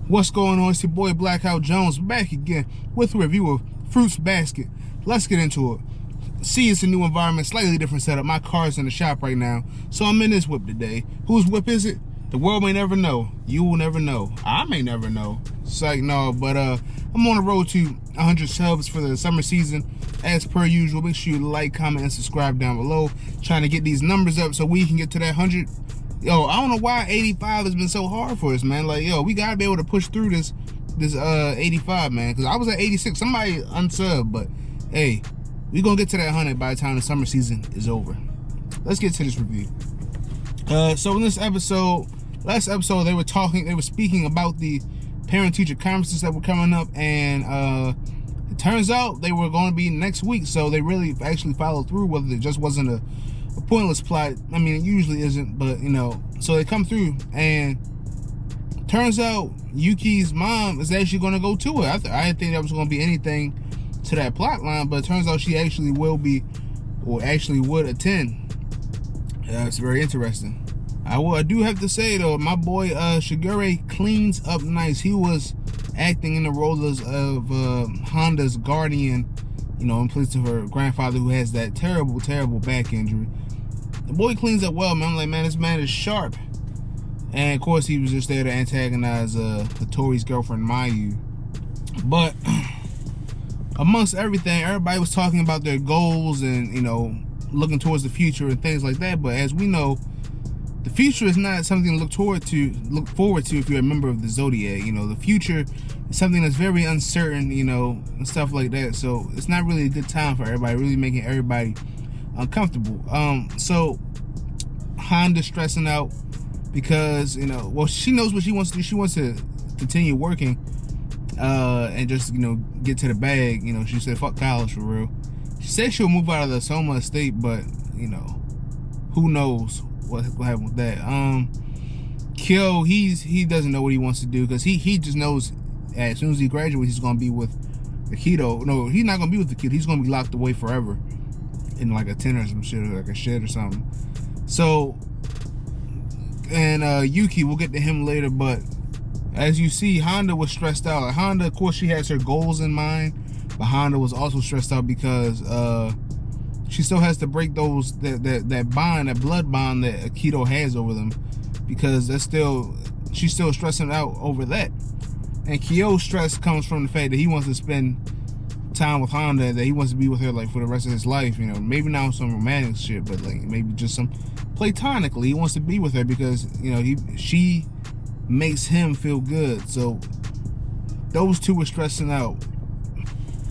What's going on? It's your boy Blackout Jones back again with a review of Fruits Basket. Let's get into it. See, it's a new environment, slightly different setup. My car's in the shop right now, so I'm in this whip today. Whose whip is it? The world may never know. You will never know. I may never know. It's like, no, but I'm on the road to 100 subs for the summer season. As per usual, make sure you like, comment, and subscribe down below. Trying to get these numbers up so we can get to that 100. Yo, I don't know why 85 has been so hard for us, man. Like, yo, we gotta be able to push through this 85, man. Because I was at 86. Somebody unsubbed, but hey, we gonna get to that 100 by the time the summer season is over. Let's get to this review. So in this episode, last episode, they were speaking about the parent-teacher conferences that were coming up, and it turns out they were going to be next week. So they really actually followed through, whether it just wasn't a pointless plot. I mean, it usually isn't, but you know, so they come through, and turns out Yuki's mom is actually going to go to it. I didn't think there was going to be anything to that plot line, but it turns out she actually will be, or actually would attend. It's very interesting. I do have to say though, my boy Shigure cleans up nice. He was acting in the role of Honda's guardian, you know, in place of her grandfather who has that terrible, terrible back injury. The boy cleans up well, man. I'm like, man, this man is sharp. And of course, he was just there to antagonize Hattori's girlfriend, Mayu. But amongst everything, everybody was talking about their goals and, you know, looking towards the future and things like that. But as we know, the future is not something to look forward to if you're a member of the Zodiac. You know, the future is something that's very uncertain, you know, and stuff like that. So it's not really a good time for everybody, really making everybody uncomfortable. So Honda's stressing out because, you know, well, she knows what she wants to do. She wants to continue working and just, you know, get to the bag. You know, she said fuck college for real. She said she'll move out of the Soma estate, but, you know, who knows what will happen with that. Kyo, he doesn't know what he wants to do, because he just knows as soon as he graduates, he's gonna be with the Keto. No, he's not gonna be with the Keto. He's gonna be locked away forever in like a tent or some shit, or like a shed or something. So, and Yuki, we'll get to him later, but as you see, Honda was stressed out. Like, Honda, of course, she has her goals in mind, but Honda was also stressed out because she still has to break those that bond, that blood bond that Akito has over them, because she's still stressing out over that. And Kyo's stress comes from the fact that he wants to spend time with Honda, that he wants to be with her like for the rest of his life. You know, maybe not some romantic shit, but like maybe just some platonically. He wants to be with her because, you know, she makes him feel good. So those two are stressing out.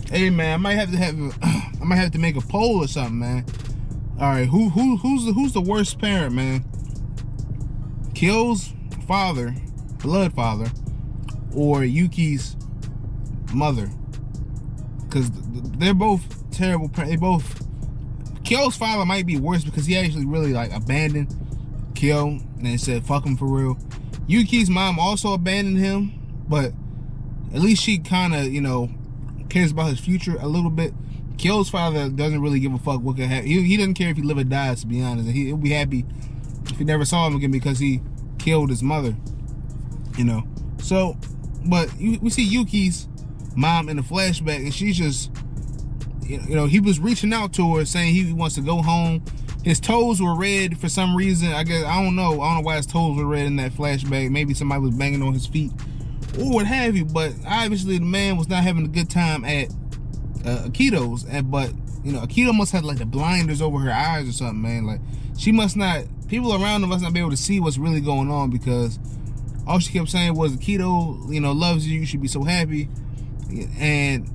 Hey man, I might have to make a poll or something, man. All right, who's the worst parent, man? Kyo's father, blood father, or Yuki's mother? Because they're both terrible. Kyo's father might be worse because he actually really like abandoned Kyo and then said fuck him for real. Yuki's mom also abandoned him, but at least she kind of, you know, cares about his future a little bit. Kyo's father doesn't really give a fuck what could happen. He doesn't care if he live or dies, to be honest. He'll be happy if he never saw him again because he killed his mother, you know. So, but we see Yuki's mom in the flashback, and she's just, you know, he was reaching out to her saying he wants to go home. His toes were red for some reason. I guess I don't know why his toes were red in that flashback. Maybe somebody was banging on his feet or what have you, but obviously the man was not having a good time at Akito's. But you know, Akito must have like the blinders over her eyes or something, man. Like, she must not, people around them must not be able to see what's really going on, because all she kept saying was Akito, you know, loves you, you should be so happy. And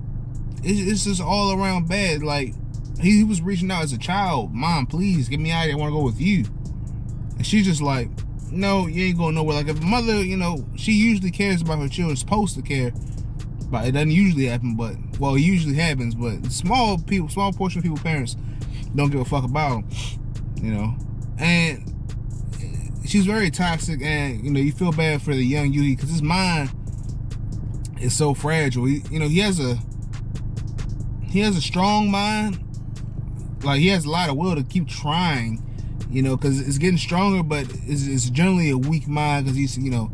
it's just all around bad. Like, he was reaching out as a child, mom, please get me out of here, I want to go with you. And she's just like, no, you ain't going nowhere. Like, if a mother, you know, she usually cares about her children, supposed to care, but it doesn't usually happen. But, well, it usually happens, but small portion of people's parents don't give a fuck about them, you know. And she's very toxic, and, you know, you feel bad for the young Yuki because his mind is so fragile. You know, he has a strong mind. Like, he has a lot of will to keep trying, you know, because it's getting stronger, but it's generally a weak mind because he's, you know,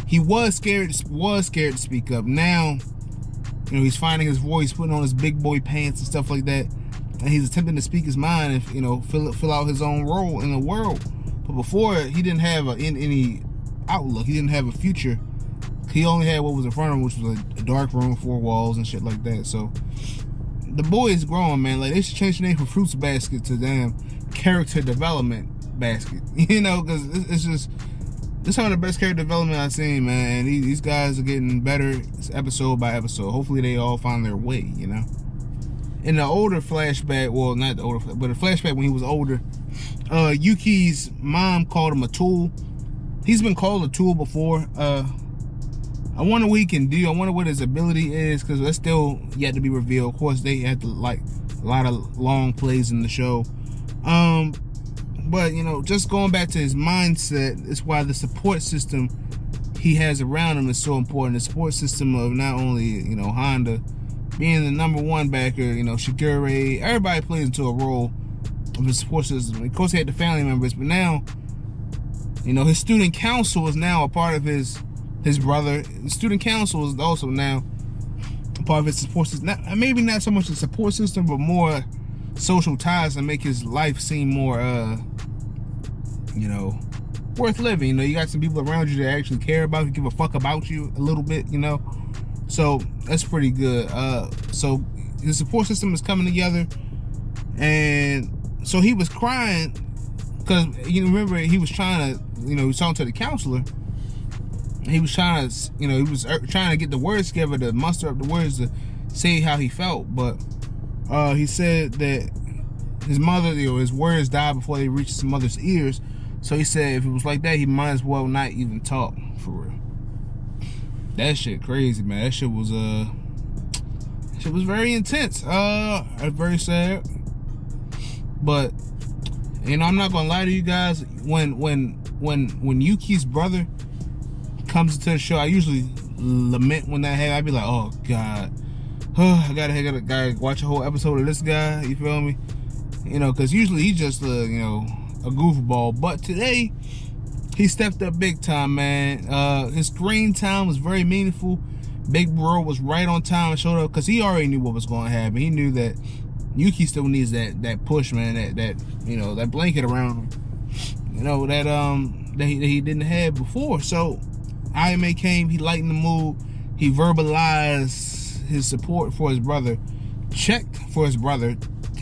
he was scared to speak up. Now, he's finding his voice, putting on his big boy pants and stuff like that, and he's attempting to speak his mind and fill out his own role in the world. But before, he didn't have any outlook. He didn't have a future. He only had what was in front of him, which was a dark room, 4 walls, and shit like that. So the boy is growing, man. Like, they should change the name from Fruits Basket to damn Character Development Basket. Because it's just, this is some of the best character development I've seen, man. And these guys are getting better episode by episode. Hopefully they all find their way, In the older flashback, well, not the older, but a flashback when he was older, Yuki's mom called him a tool. He's been called a tool before. I wonder what he can do. I wonder what his ability is, because that's still yet to be revealed. Of course, they had to, like, a lot of long plays in the show. But, just going back to his mindset, it's why the support system he has around him is so important. The support system of not only, Honda being the #1 backer, Shigure, everybody plays into a role of his support system. Of course, he had the family members, but now, his student council is now a part of his brother. The student council is also now a part of his support system. Maybe not so much a support system, but more social ties to make his life seem more, worth living. You got some people around you that actually care about you, give a fuck about you a little bit, So that's pretty good. So his support system is coming together, and so he was crying because remember he was trying to, he was talking to the counselor. He was trying to, he was trying to get the words together to muster up the words to say how he felt, but he said that his mother, his words died before they reached his mother's ears. So he said if it was like that, he might as well not even talk, for real. That shit crazy, man. That shit was very intense. Very sad. But I'm not gonna lie to you guys. When Yuki's brother comes into the show, I usually lament when that happens. I'd be like, oh god, I gotta watch a whole episode of this guy. You feel me? Because usually he's just a goofball. But today, he stepped up big time, man. His screen time was very meaningful. Big Bro was right on time and showed up because he already knew what was going to happen. He knew that Yuki still needs that push, man. That blanket around him. That he didn't have before. So IMA came. He lightened the mood. He verbalized his support for his brother, checked for his brother,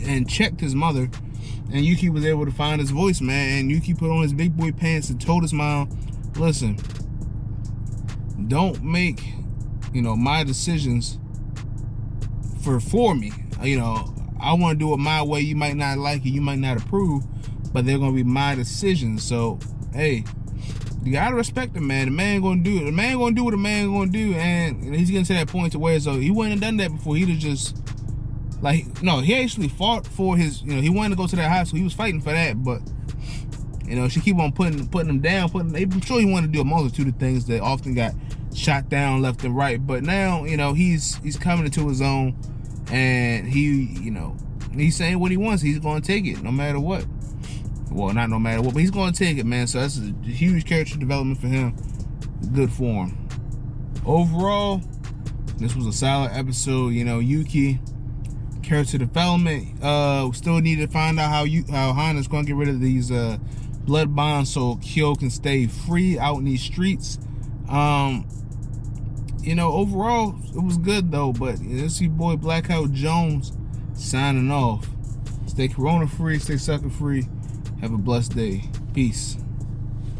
and checked his mother. And Yuki was able to find his voice, man. And Yuki put on his big boy pants and told his mom, listen, don't make, my decisions for me. I want to do it my way. You might not like it. You might not approve. But they're going to be my decisions. So, hey, you got to respect the man. The man going to do it. The man going to do what the man going to do. And he's getting to that point to where, so he wouldn't have done that before. He'd have just... no, he actually fought for his, he wanted to go to that high school. He was fighting for that, but, she keep on putting him down. I'm sure he wanted to do a multitude of things that often got shot down left and right. But now, he's coming into his own, and he's saying what he wants. He's going to take it no matter what. Well, not no matter what, but he's going to take it, man. So that's a huge character development for him. Good for him. Overall, this was a solid episode. Yuki, character development. We still need to find out how Honda's gonna get rid of these blood bonds so Kyos can stay free out in these streets. Overall it was good though. But it's your boy Blackout Jones signing off. Stay corona free, stay sucker free. Have a blessed day. Peace.